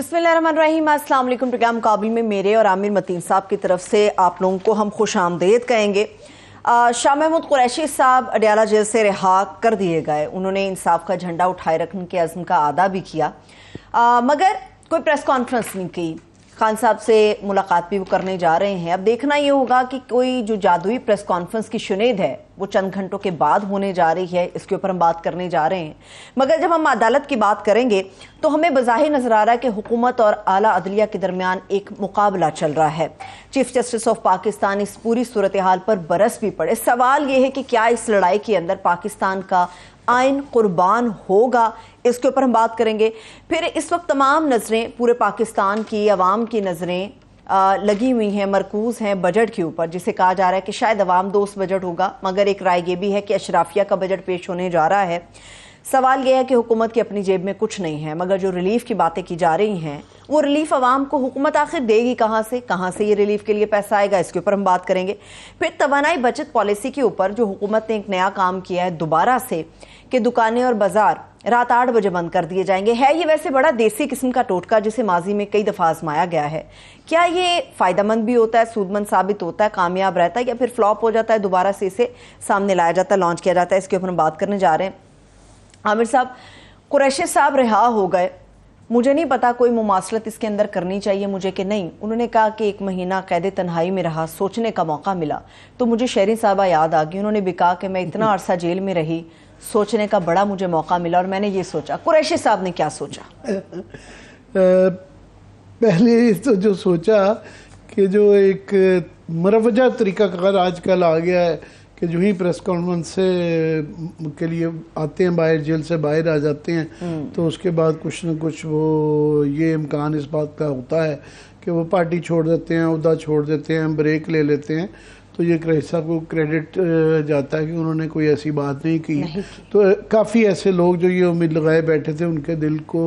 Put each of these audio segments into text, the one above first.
बिस्मिल्लाहिर्रहमानिर्रहीम। अस्सलाम वालेकुम। प्रोग्राम मुकाबिल में मेरे और आमिर मतीन साहब की तरफ से आप लोगों को हम खुश आमदेद कहेंगे। शाह महमूद कुरैशी साहब अडयाला जेल से रिहा कर दिए गए। उन्होंने इंसाफ का झंडा उठाए रखने के अज़्म का अदा भी किया, मगर कोई प्रेस कॉन्फ्रेंस नहीं की। खान साहब से मुलाकात भी वो करने जा रहे हैं। अब देखना ये होगा कि कोई जो जादुई प्रेस कॉन्फ्रेंस की शुनेद है वो चंद घंटों के बाद होने जा रही है, इसके ऊपर हम बात करने जा रहे हैं। मगर जब हम अदालत की बात करेंगे तो हमें बज़ाहिर नजर आ रहा है कि हुकूमत और आला अदलिया के दरमियान एक मुकाबला चल रहा है। चीफ जस्टिस ऑफ पाकिस्तान इस पूरी सूरत हाल पर बरस भी पड़े। सवाल यह है कि क्या इस लड़ाई के अंदर पाकिस्तान का आइन कुर्बान होगा, इसके ऊपर हम बात करेंगे। फिर इस वक्त तमाम नजरें पूरे पाकिस्तान की आवाम की नजरें लगी हुई हैं, मरकूज हैं बजट के ऊपर, जिसे कहा जा रहा है कि शायद अवाम दोस्त बजट होगा, मगर एक राय ये भी है कि अशराफिया का बजट पेश होने जा रहा है। सवाल यह है कि हुकूमत की अपनी जेब में कुछ नहीं है, मगर जो रिलीफ की बातें की जा रही हैं वो रिलीफ अवाम को हुकूमत आखिर देगी कहाँ से ये रिलीफ के लिए पैसा आएगा, इसके ऊपर हम बात करेंगे। फिर तवानाई बचत पॉलिसी के ऊपर जो हुकूमत ने एक नया काम किया है दोबारा से कि दुकानें और बाजार रात 8 बजे बंद कर दिए जाएंगे। है ये वैसे बड़ा देसी किस्म का टोटका जिसे माजी में कई दफा आजमाया गया है। क्या ये फायदेमंद भी होता है, सूदमंद साबित होता है, कामयाब रहता है, या फिर फ्लॉप हो जाता है, दोबारा से इसे सामने लाया जाता है, लॉन्च किया जाता है? इसके ऊपर हम बात करने जा रहे हैं। आमिर साहब, कुरैशी साहब रिहा हो गए। मुझे नहीं पता कोई मुमासलत इसके अंदर करनी चाहिए मुझे कि नहीं। उन्होंने कहा कि 1 महीना कैद तन्हाई में रहा, सोचने का मौका मिला। तो मुझे शहरी साहबा याद आ गई। उन्होंने भी कहा कि मैं इतना अरसा जेल में रही, सोचने का बड़ा मुझे मौका मिला और मैंने ये सोचा। कुरैशी साहब ने क्या सोचा? पहले तो जो सोचा कि जो एक मरवजा तरीक़ाकार आजकल आ गया है कि जो ही प्रेस कॉन्फ्रेंस से के लिए आते हैं, बाहर जेल से बाहर आ जाते हैं, तो उसके बाद कुछ न कुछ वो ये इम्कान इस बात का होता है कि वो पार्टी छोड़ देते हैं, उहदा छोड़ देते हैं, ब्रेक ले लेते हैं। तो ये कुरैशी साहब को क्रेडिट जाता है कि उन्होंने कोई ऐसी बात नहीं की। तो काफ़ी ऐसे लोग जो ये उम्मीद लगाए बैठे थे, उनके दिल को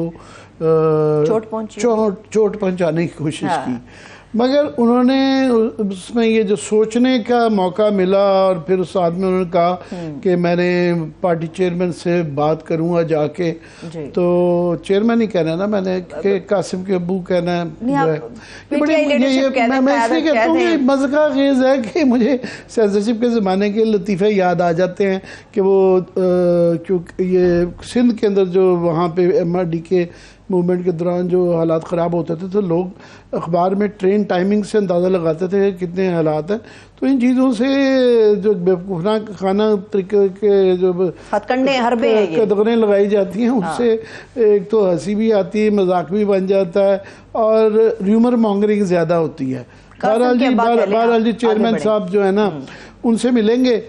चोट पहुँचाने की कोशिश की, मगर उन्होंने उसमें ये जो सोचने का मौका मिला और फिर उस आदमी उन्होंने कहा कि मैंने पार्टी चेयरमैन से बात करूंगा जाके। तो चेयरमैन ही कहना है ना, मैंने कि कासिम के अब्बू कहना है। मैं इसलिए कहता हूँ कि मज़ा खेज है कि मुझे सियासत के ज़माने के लतीफ़े याद आ जाते हैं कि वो क्योंकि ये सिंध के अंदर जो वहाँ पे MRD के मूवमेंट के दौरान जो हालात ख़राब होते थे, तो लोग अखबार में ट्रेन टाइमिंग से अंदाज़ा लगाते थे कितने हालात हैं। तो इन चीज़ों से जो बेवकूफ़ाना खाना तरीके के जो कदगरें लगाई जाती हैं, उससे एक तो हंसी भी आती है, मजाक भी बन जाता है और र्यूमर मॉन्गरिंग ज़्यादा होती है। बहरहाल जी चेयरमैन साहब जो है ना, उनसे मिलेंगे।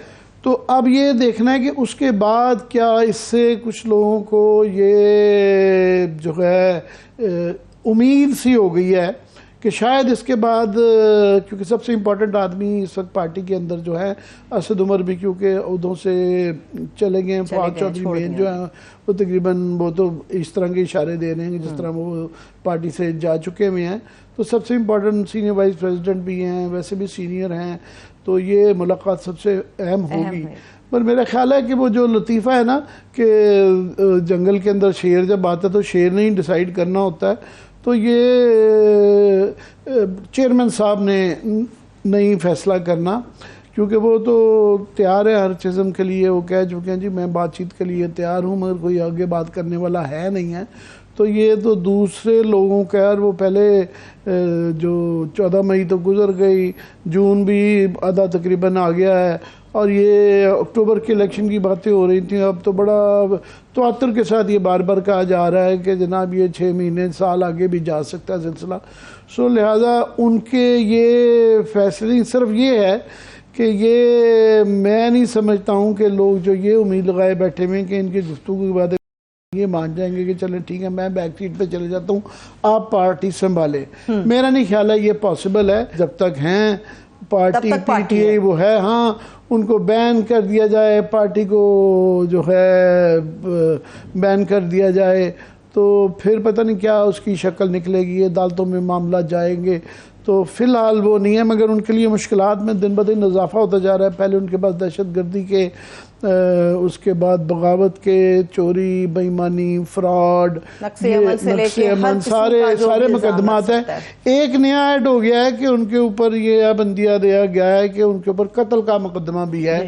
तो अब ये देखना है कि उसके बाद क्या इससे कुछ लोगों को ये जो है उम्मीद सी हो गई है कि शायद इसके बाद, क्योंकि सबसे इम्पोर्टेंट आदमी इस वक्त पार्टी के अंदर जो है असद उमर भी क्योंकि उहदों से चले गए हैं, फवाद चौधरी मेन जो है वो तकरीबन वो तो इस तरह के इशारे दे रहे हैं जिस तरह वो पार्टी से जा चुके हुए हैं। तो सबसे इम्पोर्टेंट सीनियर वाइस प्रेसिडेंट भी हैं, वैसे भी सीनियर हैं, तो ये मुलाकात सबसे अहम होगी। पर मेरा ख्याल है कि वो जो लतीफ़ा है ना कि जंगल के अंदर शेर जब आता है तो शेर ने ही डिसाइड करना होता है, तो ये चेयरमैन साहब ने नहीं फैसला करना, क्योंकि वो तो तैयार है हर किस्म के लिए। वो कह चुके हैं जी मैं बातचीत के लिए तैयार हूँ, मगर कोई आगे बात करने वाला है नहीं है। तो ये तो दूसरे लोगों का, और वो पहले जो 14 मई तो गुजर गई, जून भी आधा तकरीबन आ गया है, और ये अक्टूबर के इलेक्शन की बातें हो रही थी। अब तो बड़ा तवातर के साथ ये बार बार कहा जा रहा है कि जनाब ये 6 महीने साल आगे भी जा सकता है सिलसिला। सो लिहाजा उनके ये फैसले सिर्फ ये है कि ये मैं नहीं समझता हूँ कि लोग जो ये उम्मीद लगाए बैठे हुए कि इनकी गुफ्तगू की बातें ये मान जाएंगे कि चले ठीक है मैं बैक सीट पे चले जाता हूँ, आप पार्टी संभाले। मेरा नहीं ख्याल है ये पॉसिबल है। जब तक हैं पार्टी PTA वो है, हाँ उनको बैन कर दिया जाए, पार्टी को जो है बैन कर दिया जाए, तो फिर पता नहीं क्या उसकी शक्ल निकलेगी, अदालतों में मामला जाएंगे। तो फ़िलहाल वो नहीं है, मगर उनके लिए मुश्किलात में दिन ब दिन इजाफा होता जा रहा है। पहले उनके पास दहशत गर्दी के, उसके बाद बगावत के, चोरी, बेईमानी, फ्रॉड, नक्शे अमल, सारे मुकदमात हैं। एक नया ऐड हो गया है कि उनके ऊपर ये बंदिया दिया गया है कि उनके ऊपर कत्ल का मुकदमा भी है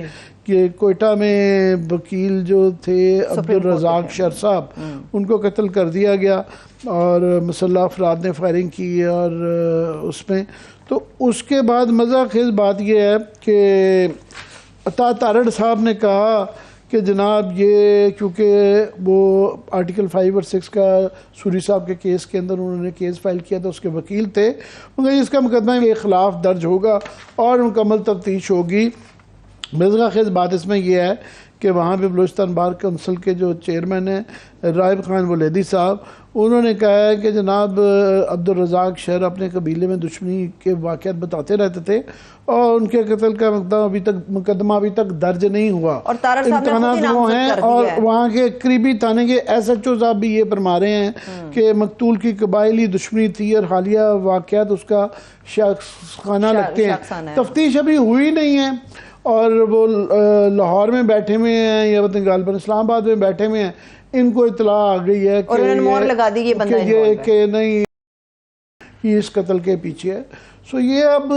कि कोयटा में वकील जो थे अब्दुल रज़ाक शर साहब, उनको कत्ल कर दिया गया और मुसल्लह अफराद ने फायरिंग की और उसमें। तो उसके बाद मज़ाक़ेज़ बात यह है कि अता तारड़ साहब ने कहा कि जनाब ये क्योंकि वो आर्टिकल 5 और 6 का सूरी साहब के केस के अंदर उन्होंने केस फाइल किया था, उसके वकील थे, उनका इसका मुकदमा के ख़िलाफ़ दर्ज होगा और मुकम्मल तफ्तीश होगी। मज़ाक़ेज़ बात इसमें यह है कि वहाँ पे बलूचिस्तान बार कौंसिल के जो चेयरमैन हैं राहिब खान वलेदी साहब, उन्होंने कहा है कि जनाब अब्दुल रज़ाक शहर अपने कबीले में दुश्मनी के वाक़यात बताते रहते थे और उनके कत्ल का मुकदमा अभी तक दर्ज नहीं हुआ और इम्तहानात वो हैं। और वहाँ के करीबी थाने के SHO साहब भी ये फरमा रहे हैं कि मकतूल की कबायली दुश्मनी थी और हालिया वाक़यात उसका शख्साना लगते हैं। तफ्तीश अभी हुई नहीं है और वो लाहौर में बैठे हुए हैं या गालिबन इस्लामाबाद में बैठे हुए हैं, इनको इतला आ गई है कि मोहर लगा दी ये कि नहीं ये इस कत्ल के पीछे है। सो ये अब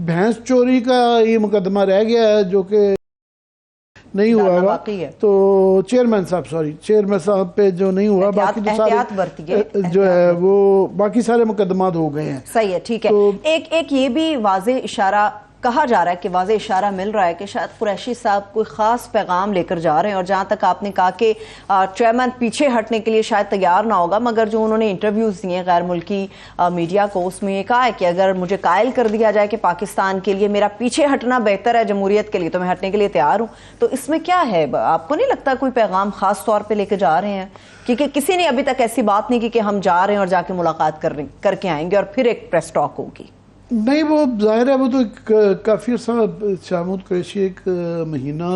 भैंस चोरी का ये मुकदमा रह गया है जो कि नहीं हुआ हुआ। तो चेयरमैन साहब पे जो नहीं हुआ, बाकी तो सारे जो है वो बाकी सारे मुकदमात हो गए हैं। सही है, ठीक है। तो एक ये भी वाज़ेह इशारा कहा जा रहा है कि वाज़ेह इशारा मिल रहा है कि शायद कुरैशी साहब कोई ख़ास पैगाम लेकर जा रहे हैं। और जहाँ तक आपने कहा कि चेयरमैन पीछे हटने के लिए शायद तैयार ना होगा, मगर जो उन्होंने इंटरव्यूज़ दिए गैर मुल्की मीडिया को, उसमें ये कहा है कि अगर मुझे कायल कर दिया जाए कि पाकिस्तान के लिए मेरा पीछे हटना बेहतर है जमहूरियत के लिए, तो मैं हटने के लिए तैयार हूँ। तो इसमें क्या है, आपको नहीं लगता कोई पैगाम ख़ास तौर पर लेकर जा रहे हैं? क्योंकि किसी ने अभी तक ऐसी बात नहीं की कि हम जा रहे हैं और जाके मुलाकात करके आएंगे और फिर एक प्रेस टॉक होगी। नहीं, वो जाहिर है, वो तो काफ़ी साहब शाहमूद कुरैशी एक महीना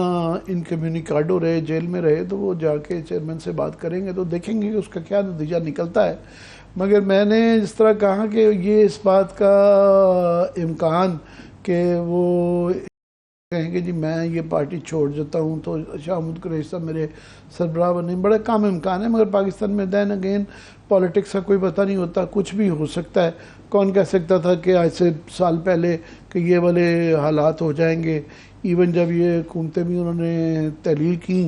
इनकम्युनिकाडो रहे, जेल में रहे, तो वो जाके चेयरमैन से बात करेंगे तो देखेंगे कि उसका क्या नतीजा निकलता है। मगर मैंने जिस तरह कहा कि ये इस बात का इम्कान कि वो कहेंगे जी मैं ये पार्टी छोड़ जाता हूँ तो शाहमूद कुरैशी साहब मेरे सरबराह बने, बड़ा कम इम्कान है। मगर पाकिस्तान में दैन अगेन पॉलिटिक्स का कोई पता नहीं होता, कुछ भी हो सकता है। कौन कह सकता था कि आज से साल पहले कि ये वाले हालात हो जाएंगे। इवन जब ये हुकूमतें भी उन्होंने तहलील की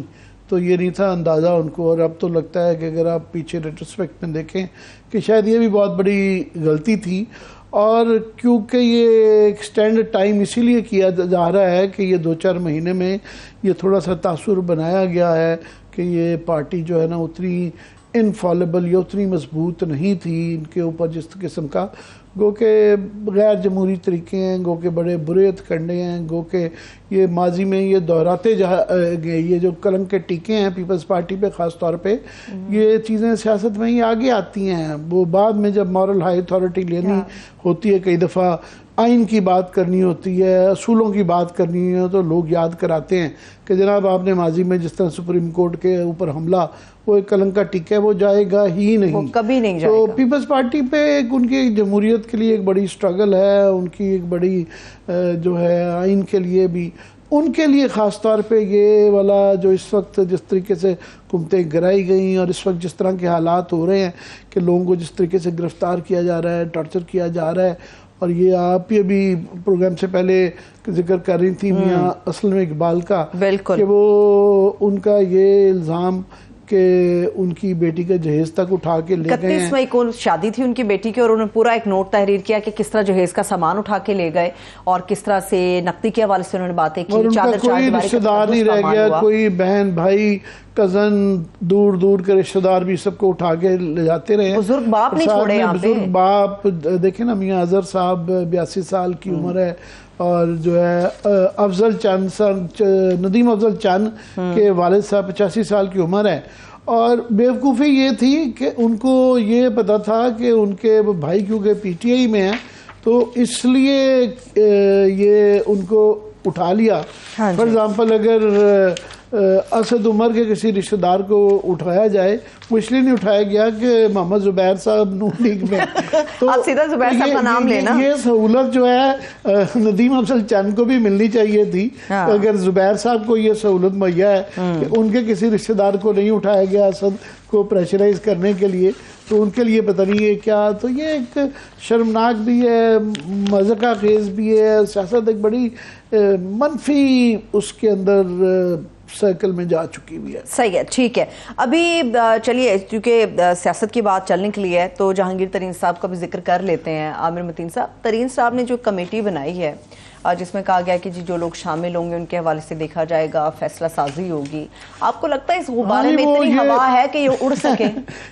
तो ये नहीं था अंदाज़ा उनको, और अब तो लगता है कि अगर आप पीछे रेट्रोस्पेक्ट में देखें कि शायद ये भी बहुत बड़ी गलती थी। और क्योंकि ये एक्सटेंड टाइम इसीलिए किया जा रहा है कि ये 2-4 महीने में ये थोड़ा सा तासुर बनाया गया है कि ये पार्टी जो है ना उतनी इनफॉलेबल या उतनी मजबूत नहीं थी, इनके ऊपर जिस किस्म का गो के गैर जमहूरी तरीके हैं, गो के बड़े बुरे हथकंडे हैं, गो के ये माजी में ये दोहराते गए, ये जो कलंक के टीके हैं पीपल्स पार्टी पे ख़ास तौर पे, ये चीज़ें सियासत में ही आगे आती हैं। वो बाद में जब मॉरल हाई अथॉरिटी लेनी होती है, कई दफ़ा आइन की बात करनी होती है, असूलों की बात करनी है, तो लोग याद कराते हैं कि जनाब आपने माजी में जिस तरह सुप्रीम कोर्ट के ऊपर हमला, वो एक कलंक का टीका है, वो जाएगा ही नहीं, वो कभी नहीं जाएगा। तो पीपल्स पार्टी पे उनकी जमहूरियत के लिए एक बड़ी स्ट्रगल है, उनकी एक बड़ी जो है आइन के लिए भी, उनके लिए ख़ास तौर पे ये वाला जो इस वक्त जिस तरीके से हुकूमतें गिराई गई और इस वक्त जिस तरह के हालात हो रहे हैं कि लोगों को जिस तरीके से गिरफ्तार किया जा रहा है, टॉर्चर किया जा रहा है। और ये आप ही अभी प्रोग्राम से पहले जिक्र कर रही थी मियाँ असल में इकबाल का, कि वो उनका ये इल्ज़ाम कि उनकी बेटी का जहेज तक उठा के ले गए। 31 मई को शादी थी उनकी बेटी की और उन्होंने पूरा एक नोट तहरीर किया कि किस तरह जहेज का सामान उठा के ले गए और किस तरह से नकदी के हवाले से उन्होंने बातें की। कोई रिश्तेदार नहीं रह गया, कोई बहन भाई कजन दूर दूर के रिश्तेदार भी सबको उठा के ले जाते रहे। बुजुर्ग बाप नहीं छोड़े यहाँ पे। बुजुर्ग बाप देखे ना, मियाँ अजहर साहब 82 साल की उम्र है और जो है अफजल चंद नदीम अफजल चंद के वालिद साहब 85 साल की उम्र है। और बेवकूफ़ी ये थी कि उनको ये पता था कि उनके भाई क्योंकि PTI में है तो इसलिए ये उनको उठा लिया। फॉर एग्ज़ाम्पल अगर असद उमर के किसी रिश्तेदार को उठाया जाए, वो इसलिए नहीं उठाया गया कि मोहम्मद जुबैर साहब नून लीग में तो आप सीधा जुबैर साहब का नाम लेना। ये सहूलत जो है नदीम अफजल चंद को भी मिलनी चाहिए थी। हाँ। अगर जुबैर साहब को ये सहूलत मुहैया है कि उनके किसी रिश्तेदार को नहीं उठाया गया असद को प्रेशराइज करने के लिए, तो उनके लिए पता नहीं है क्या। तो ये एक शर्मनाक भी है, मज़ाक़ खेज़ भी है। सियासत एक बड़ी मनफी उसके अंदर सर्कल में जा चुकी हुई है। सही है, ठीक है। अभी चलिए, क्योंकि सियासत की बात चलने के लिए है तो जहांगीर तरीन साहब का भी जिक्र कर लेते हैं। आमिर मतीन साहब, तरीन साहब ने जो कमेटी बनाई है जिसमें कहा गया कि जी जो लोग शामिल होंगे उनके हवाले से देखा जाएगा, फैसला साजी होगी। आपको लगता है इस गुब्बारे में इतनी हवा है कि ये उड़ सके?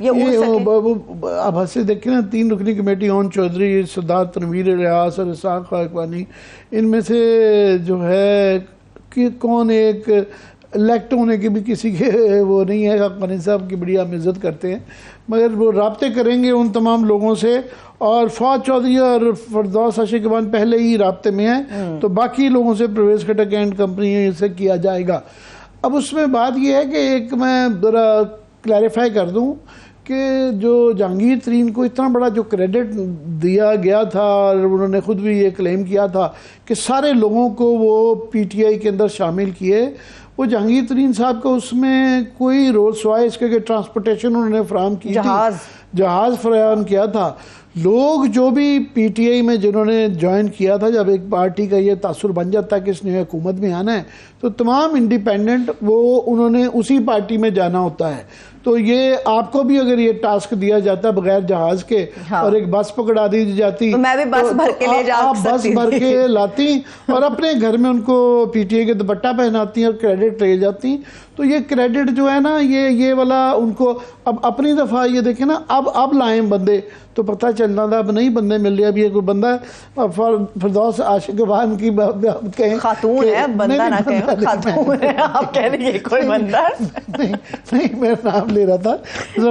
ये उड़ सके? अब हंसे देखें ना, 3 रुकनी कमेटी, ओन चौधरी, सरदार तनवीर रियास और इसाक खाकवानी, इनमें से जो है कि कौन एक इलेक्ट होने के भी किसी के वो नहीं है। खाकवानी साहब की बड़ी हम इज़्ज़त करते हैं, मगर वो राब्ते करेंगे उन तमाम लोगों से। और फवाद चौधरी और फरदौस आशिकवान पहले ही राब्ते में हैं, तो बाकी लोगों से प्रवेश खटक एंड कंपनी से किया जाएगा। अब उसमें बात यह है कि एक मैं ज़रा क्लैरिफाई कर दूं कि जो जहांगीर तरीन को इतना बड़ा जो क्रेडिट दिया गया था, और उन्होंने ख़ुद भी ये क्लेम किया था कि सारे लोगों को वो पीटीआई के अंदर शामिल किए, वो जहांगीर तरीन साहब का उसमें कोई रोल्स रॉयस के ट्रांसपोर्टेशन उन्होंने फराहम की थी, जहाज़ फराहम किया था। लोग जो भी पीटीआई में जिन्होंने ज्वाइन किया था, जब एक पार्टी का ये तासुर बन जाता है कि इसने हुकूमत में आना है, तो तमाम इंडिपेंडेंट वो उन्होंने उसी पार्टी में जाना होता है। तो ये आपको भी अगर ये टास्क दिया जाता बगैर जहाज के, हाँ, और एक बस पकड़ा दी जाती, तो मैं भी बस भर के ले जा आप बस भर के लाती और अपने घर में उनको पीटीआई के दुपट्टा पहनाती और क्रेडिट ले जाती। तो ये क्रेडिट जो है ना, ये वाला उनको अब अपनी दफ़ा ये देखें ना, अब लाएं बंदे, तो पता चलना था अब नहीं बंदे मिल रहे। अब ये कोई बंदा फरदौस आशिकवान की कहें खातून है, बंदा ना कहें, खातून है, आप कह रही है कोई बंदा नहीं, मेरा नाम ले रहा था।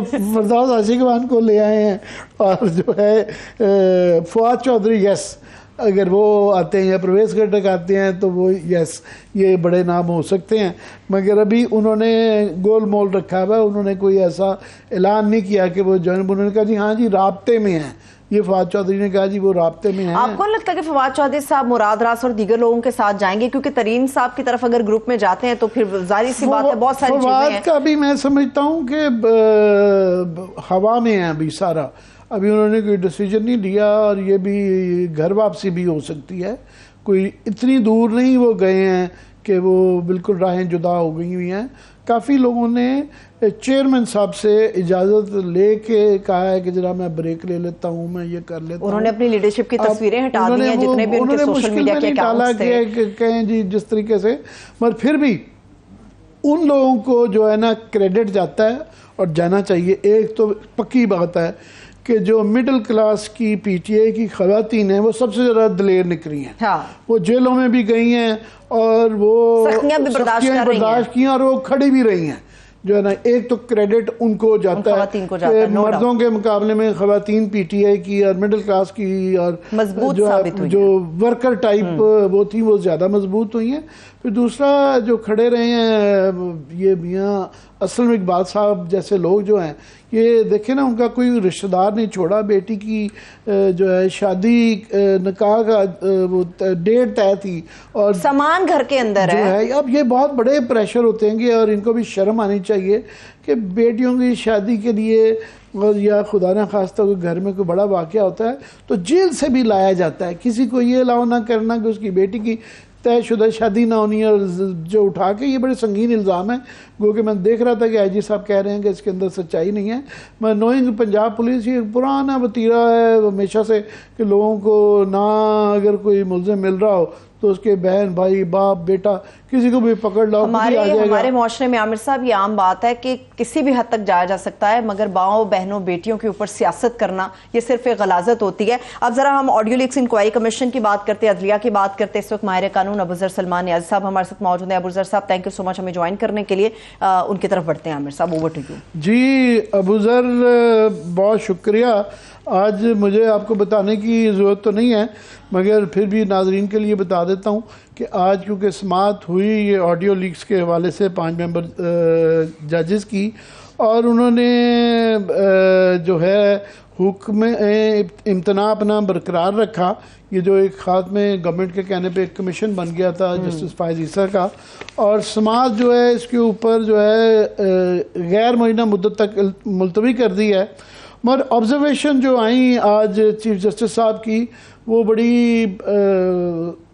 फरदौस आशिकवान को ले आए हैं, और जो है फवाद चौधरी, यस, अगर वो आते हैं या प्रवेश घटक आते हैं तो वो यस, ये बड़े नाम हो सकते हैं। मगर अभी उन्होंने गोल मोल रखा हुआ है, उन्होंने कोई ऐसा ऐलान नहीं किया कि वो जॉइन। उन्होंने कहा जी हाँ जी राब्ते में हैं, ये फवाद चौधरी ने कहा जी वो राब्ते में हैं। आपको लगता है कि फवाद चौधरी साहब मुराद रास और दीगर लोगों के साथ जाएंगे? क्योंकि तरीन साहब की तरफ अगर ग्रुप में जाते हैं तो फिर जाहिर सी बात है बहुत सारी चीजें हैं। का भी मैं समझता हूँ कि हवा में है अभी सारा, अभी उन्होंने कोई डिसीजन नहीं लिया, और ये भी घर वापसी भी हो सकती है। कोई इतनी दूर नहीं वो गए हैं कि वो बिल्कुल राहें जुदा हो गई हुई हैं। काफ़ी लोगों ने चेयरमैन साहब से इजाज़त लेके कहा है कि जरा मैं ब्रेक ले लेता हूँ, मैं ये कर लेता हूँ। उन्होंने अपनी लीडरशिप की तस्वीरें हटा दी हैं, जितने भी उनके सोशल मीडिया के अकाउंट्स थे। कहें जी जिस तरीके से, मगर फिर भी उन लोगों को जो है ना क्रेडिट जाता है और जाना चाहिए। एक तो पक्की बात है कि जो मिडिल क्लास की पीटीआई की खवातीन हैं वो सबसे ज़्यादा दलेर निकली हैं। हाँ। वो जेलों में भी गई हैं और वो सख्तियां भी बर्दाश्त की और वो खड़ी भी रही हैं। जो है ना, एक तो क्रेडिट उनको जाता है कि मर्दों के मुकाबले में खवातीन पीटीआई की और मिडिल क्लास की और जो वर्कर टाइप वो थी वो ज़्यादा मजबूत हुई हैं। फिर दूसरा जो खड़े रहे हैं ये मियाँ असलम इकबाल साहब जैसे लोग जो हैं, ये देखे ना, उनका कोई रिश्तेदार नहीं छोड़ा। बेटी की जो है शादी निकाह का वो डेट तय थी और सामान घर के अंदर है। अब ये बहुत बड़े प्रेशर होते हैं और इनको भी शर्म आनी चाहिए कि बेटियों की शादी के लिए, और या खुदा न खास्ता कोई घर में कोई बड़ा वाक़या होता है तो जेल से भी लाया जाता है। किसी को ये अलाउ ना करना कि उसकी बेटी की तयशुदा शादी ना होनी, और जो उठा के ये बड़े संगीन इल्ज़ाम है। गो कि मैं देख रहा था कि आईजी साहब कह रहे हैं कि इसके अंदर सच्चाई नहीं है। मैं नोइंग पंजाब पुलिस ये पुराना वतीरा है हमेशा से कि लोगों को ना अगर कोई मुलज़िम मिल रहा हो तो उसके बहन भाई बाप बेटा किसी को भी पकड़ लो। हमारे माशरे में आमिर साहब ये आम बात है कि किसी भी हद तक जाया जा सकता है, मगर बाओं बहनों बेटियों के ऊपर सियासत करना ये सिर्फ एक गलाजत होती है। अब जरा हम ऑडियो लीक्स इंक्वायरी कमीशन की बात करते हैं, अदलिया की बात करते हैं। इस वक्त माहिर कानून अबूजर सलमान नियाज़ी साहब हमारे साथ मौजूद हैं। अबूजर साहब, थैंक यू सो मच हमें ज्वाइन करने के लिए। उनकी तरफ बढ़ते हैं। आमिर साहब, ओवर टू यू। जी अबूजर, बहुत शुक्रिया। आज मुझे आपको बताने की ज़रूरत तो नहीं है, मगर फिर भी नाजरीन के लिए बता देता हूँ कि आज क्योंकि समाअत हुई ये ऑडियो लीक्स के हवाले से 5 मेंबर जजेस की, और उन्होंने जो है हुक्म इम्तना अपना बरकरार रखा। ये जो एक खात में गवर्नमेंट के कहने पे एक कमीशन बन गया था जस्टिस फायज ईसा का, और समाअत जो है इसके ऊपर जो है गैर मुअय्यना मुद्दत तक मुलतवी कर दी है। मगर ऑब्जर्वेशन जो आई आज चीफ जस्टिस साहब की वो बड़ी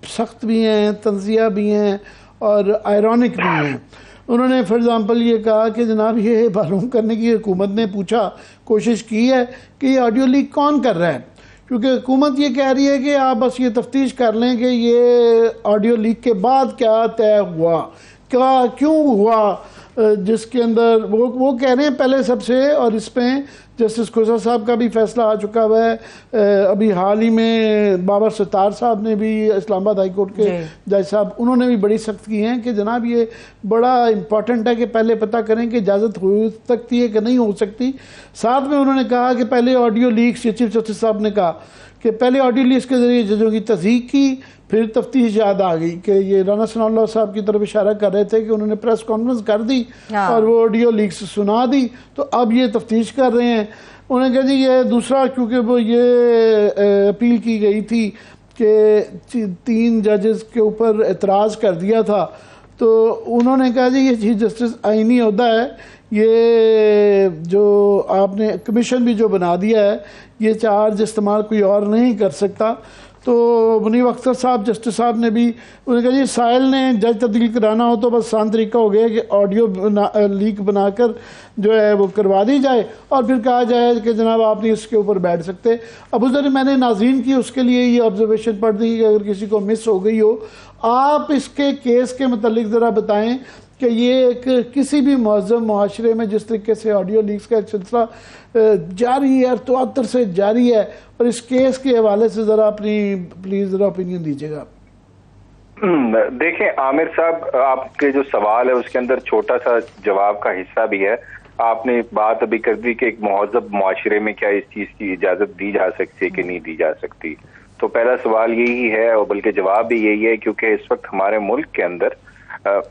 सख्त भी हैं, तंजिया भी हैं और आयरॉनिक भी हैं। उन्होंने फॉर एग्ज़ाम्पल ये कहा कि जनाब ये मालूम करने की हुकूमत ने कोशिश की है कि ये ऑडियो लीक कौन कर रहा है, क्योंकि हुकूमत ये कह रही है कि आप बस ये तफ्तीश कर लें कि ये ऑडियो लीक के बाद क्या तय हुआ, क्या क्यों हुआ, जिसके अंदर वो कह रहे हैं पहले सबसे। और इसमें जस्टिस खोसा साहब का भी फैसला आ चुका हुआ है, अभी हाल ही में बाबर सत्तार साहब ने भी, इस्लामाबाद हाई कोर्ट के जज साहब, उन्होंने भी बड़ी सख्त की हैं कि जनाब ये बड़ा इंपॉर्टेंट है कि पहले पता करें कि इजाज़त हो सकती है कि नहीं हो सकती। साथ में उन्होंने कहा कि पहले ऑडियो लीक्स, चीफ जस्टिस साहब ने कहा कि पहले ऑडियो लीक्स के ज़रिए जजों की तस्दीक की, फिर तफ्तीश याद आ गई कि ये राना सनाउल्लाह साहब की तरफ इशारा कर रहे थे कि उन्होंने प्रेस कॉन्फ्रेंस कर दी और वो ऑडियो लीक्स सुना दी, तो अब ये तफ्तीश कर रहे हैं। उन्होंने कहा जी ये दूसरा, क्योंकि वो ये अपील की गई थी कि 3 जजेस के ऊपर एतराज़ कर दिया था, तो उन्होंने कहा जी ये चीफ जस्टिस आईनी ओहदा है, ये जो आपने कमीशन भी जो बना दिया है ये चार्ज इस्तेमाल कोई और नहीं कर सकता। तो मुनीब अख्तर साहब जस्टिस साहब ने भी उन्होंने कहा जी साहिल ने जज तब्दील कराना हो तो बस आसान तरीका हो गया कि ऑडियो लीक बनाकर जो है वो करवा दी जाए और फिर कहा जाए कि जनाब आप नहीं इसके ऊपर बैठ सकते। अब उधर मैंने नाज़रीन की उसके लिए ये ऑब्जर्वेशन पढ़ दी कि अगर किसी को मिस हो गई हो, आप इसके केस के मतलब ज़रा बताएँ कि ये एक किसी भी मुअज़्ज़म मुआशरे में जिस तरीके से ऑडियो लीक्स का एक सिलसिला जारी है, तवातर से जारी है, और इस केस के हवाले से ज़रा अपनी प्लीज़ ज़रा ओपिनियन दीजिएगा। देखें आमिर साहब, आपके जो सवाल है उसके अंदर छोटा सा जवाब का हिस्सा भी है। आपने बात अभी कर दी कि एक मुहज़्ज़ब मुआशरे में क्या इस चीज़ की इजाज़त दी जा सकती है कि नहीं दी जा सकती। तो पहला सवाल यही है, और बल्कि जवाब भी यही है, क्योंकि इस वक्त हमारे मुल्क के अंदर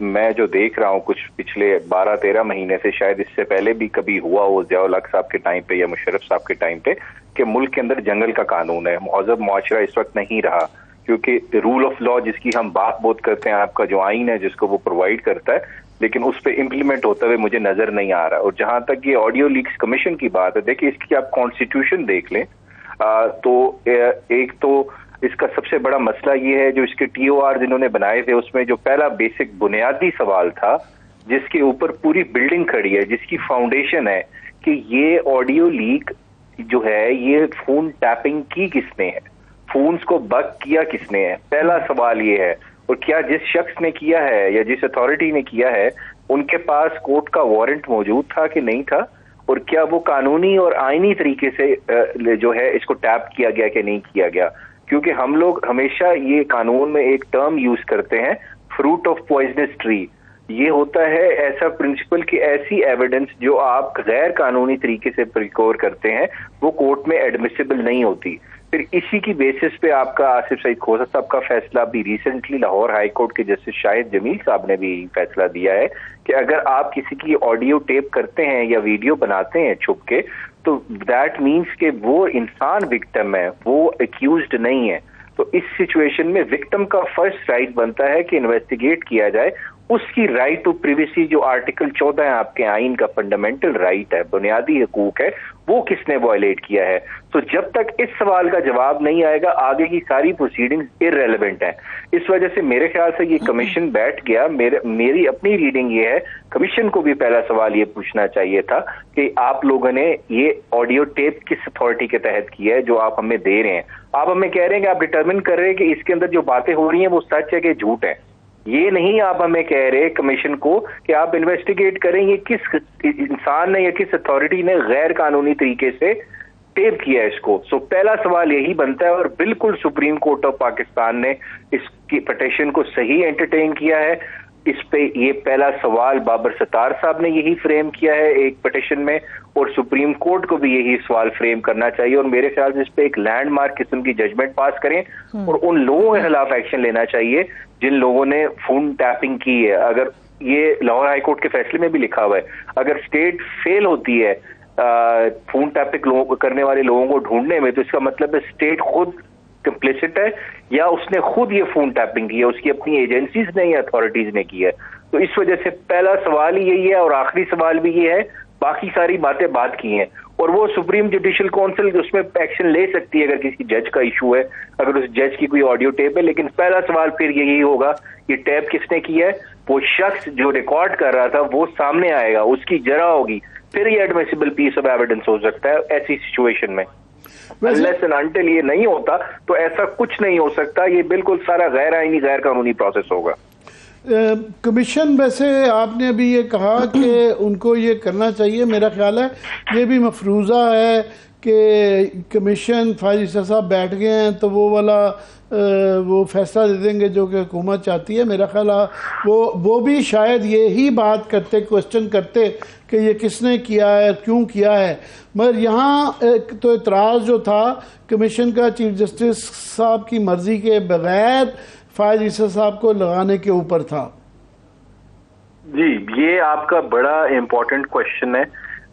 मैं जो देख रहा हूँ कुछ पिछले 12-13 महीने से, शायद इससे पहले भी कभी हुआ हो ज़िया-उल हक साहब के टाइम पे या मुशर्रफ साहब के टाइम पे, कि मुल्क के अंदर जंगल का कानून है, मुहज़्ज़ब मुआशरा इस वक्त नहीं रहा, क्योंकि रूल ऑफ लॉ जिसकी हम बात बहुत करते हैं, आपका जो आइन है जिसको वो प्रोवाइड करता है, लेकिन उस पर इम्प्लीमेंट होता हुए मुझे नजर नहीं आ रहा। और जहां तक ये ऑडियो लीक्स कमीशन की बात है, देखिए इसकी आप कॉन्स्टिट्यूशन देख लें तो एक तो इसका सबसे बड़ा मसला ये है, जो इसके TOR जिन्होंने बनाए थे उसमें जो पहला बेसिक बुनियादी सवाल था जिसके ऊपर पूरी बिल्डिंग खड़ी है, जिसकी फाउंडेशन है कि ये ऑडियो लीक जो है ये फोन टैपिंग की किसने है, फोन्स को बग किया किसने है, पहला सवाल ये है। और क्या जिस शख्स ने किया है या जिस अथॉरिटी ने किया है उनके पास कोर्ट का वारंट मौजूद था कि नहीं था, और क्या वो कानूनी और आईनी तरीके से जो है इसको टैप किया गया कि नहीं किया गया। क्योंकि हम लोग हमेशा ये कानून में एक टर्म यूज करते हैं, फ्रूट ऑफ पॉइजनस ट्री। ये होता है ऐसा प्रिंसिपल कि ऐसी एविडेंस जो आप गैर कानूनी तरीके से प्रिकोर करते हैं वो कोर्ट में एडमिसिबल नहीं होती। फिर इसी की बेसिस पे आपका आसिफ सईद खोसा साहब का फैसला भी रिसेंटली लाहौर हाई कोर्ट के जस्टिस शाहिद जमील साहब ने भी फैसला दिया है कि अगर आप किसी की ऑडियो टेप करते हैं या वीडियो बनाते हैं छुप के, तो दैट मीन्स कि वो इंसान विक्टिम है, वो एक्यूज्ड नहीं है। तो इस सिचुएशन में विक्टिम का फर्स्ट राइट बनता है कि इन्वेस्टिगेट किया जाए, उसकी राइट टू प्रिवेसी जो आर्टिकल 14 है आपके आइन का फंडामेंटल राइट है, बुनियादी हकूक है, वो किसने वायलेट किया है। तो जब तक इस सवाल का जवाब नहीं आएगा आगे की सारी प्रोसीडिंग्स इररेलेवेंट है। इस वजह से मेरे ख्याल से ये कमीशन बैठ गया। मेरी अपनी रीडिंग ये है, कमीशन को भी पहला सवाल ये पूछना चाहिए था कि आप लोगों ने ये ऑडियो टेप किस अथॉरिटी के तहत किया है जो आप हमें दे रहे हैं। आप हमें कह रहे हैं कि आप डिटर्मिन कर रहे हैं कि इसके अंदर जो बातें हो रही हैं वो सच है कि झूठ है। ये नहीं आप हमें कह रहे कमीशन को कि आप इन्वेस्टिगेट करें ये किस इंसान ने या किस अथॉरिटी ने गैर कानूनी तरीके से टेप किया है इसको। सो पहला सवाल यही बनता है, और बिल्कुल सुप्रीम कोर्ट ऑफ पाकिस्तान ने इसकी पिटीशन को सही एंटरटेन किया है। इस पे ये पहला सवाल बाबर सत्तार साहब ने यही फ्रेम किया है एक पिटिशन में, और सुप्रीम कोर्ट को भी यही सवाल फ्रेम करना चाहिए, और मेरे ख्याल से इस पे एक लैंडमार्क किस्म की जजमेंट पास करें और उन लोगों के खिलाफ एक्शन लेना चाहिए जिन लोगों ने फोन टैपिंग की है। अगर ये लाहौर हाई कोर्ट के फैसले में भी लिखा हुआ है, अगर स्टेट फेल होती है फोन टैपिंग करने वाले लोगों को ढूंढने में, तो इसका मतलब है स्टेट खुद कंप्लिसिट है या उसने खुद ये फोन टैपिंग की है, उसकी अपनी एजेंसीज ने या अथॉरिटीज ने की है। तो इस वजह से पहला सवाल ही यही है और आखिरी सवाल भी ये है, बाकी सारी बातें बात की हैं और वो सुप्रीम जुडिशियल काउंसिल उसमें एक्शन ले सकती है अगर किसी जज का इशू है, अगर उस जज की कोई ऑडियो टेप है। लेकिन पहला सवाल फिर यही होगा, ये टेप किसने की है, वो शख्स जो रिकॉर्ड कर रहा था वो सामने आएगा, उसकी जरा होगी, फिर ये एडमिसिबल पीस ऑफ एविडेंस हो सकता है ऐसी सिचुएशन में। अनलेस एंड अनटिल ये नहीं होता तो ऐसा कुछ नहीं हो सकता, ये बिल्कुल सारा गैर आईनी गैर कानूनी प्रोसेस होगा। कमीशन, वैसे आपने अभी ये कहा कि उनको ये करना चाहिए, मेरा ख्याल है ये भी मफरूज़ा है कि कमीशन फायद साहब बैठ गए हैं तो वो वाला वो फैसला दे देंगे जो कि हुकूमत चाहती है। मेरा ख्याल वो भी शायद यही बात करते, क्वेश्चन करते कि ये किसने किया है, क्यों किया है। मगर यहाँ तो इतराज़ जो था कमीशन का चीफ जस्टिस साहब की मर्ज़ी के बगैर फायद ईसा साहब को लगाने के ऊपर था। जी, ये आपका बड़ा इम्पोर्टेंट क्वेश्चन है।